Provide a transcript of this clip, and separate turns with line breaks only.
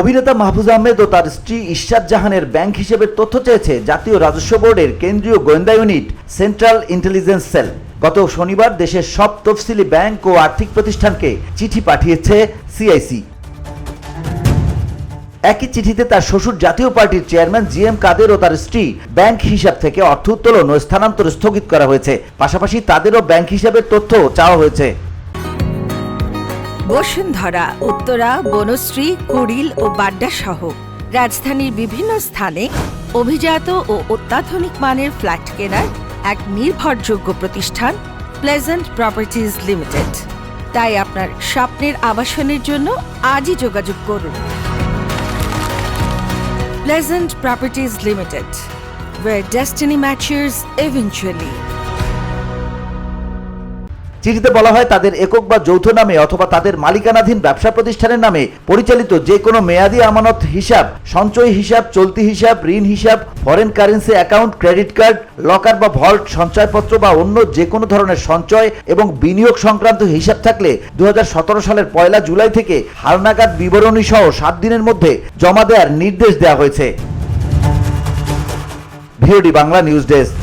অভিনেতা মাহফুজ আহমেদ ও তার স্ত্রী ইশরাত জাহানের ব্যাংক হিসেবের তথ্য চেয়েছে জাতীয় রাজস্ব বোর্ডের কেন্দ্রীয় গোয়েন্দা ইউনিট সেন্ট্রাল ইন্টেলিজেন্স সেল। গত শনিবার দেশের সব তফসিলি ব্যাংক ও আর্থিক প্রতিষ্ঠানকে চিঠি পাঠিয়েছে সিআইসি। একই চিঠিতে তার শ্বশুর জাতীয় পার্টির চেয়ারম্যান জিএম কাদের ও তার স্ত্রী ব্যাংক হিসাব থেকে অর্থ উত্তোলন ও স্থানান্তর স্থগিত করা হয়েছে। পাশাপাশি তাদেরও ব্যাংক হিসাবের তথ্য চাওয়া হয়েছে।
বসুন্ধরা, উত্তরা, বনশ্রী, কুড়িল ও বাড্ডা সহ রাজধানীর বিভিন্ন স্থানে অভিজাত ও অত্যাধুনিক মানের ফ্ল্যাট কেনার এক নির্ভরযোগ্য প্রতিষ্ঠান প্লেজেন্ট প্রপার্টিজ লিমিটেড। তাই আপনার স্বপ্নের আবাসনের জন্য আজই যোগাযোগ করুন। Pleasant properties limited, where destiny matches eventually.
চিঠিতে বলা হয় তাদের একক বা যৌথ নামে অথবা তাদের মালিকানাধীন ব্যবসা প্রতিষ্ঠানের নামে পরিচালিত যে কোনো মেয়াদি আমানত হিসাব, সঞ্চয় হিসাব, চলতি হিসাব, ঋণ হিসাব, foreign currency account, credit card, locker বা ভল্ট, সঞ্চয়পত্র বা অন্য যে কোনো ধরনের সঞ্চয় এবং বিনিয়োগ সংক্রান্ত হিসাব থাকলে 2017 সালের 1 জুলাই থেকে হালনাগাদ বিবরণী সহ 7 দিনের মধ্যে জমা দেওয়ার নির্দেশ দেওয়া হয়েছে। VOD Bangla news desk.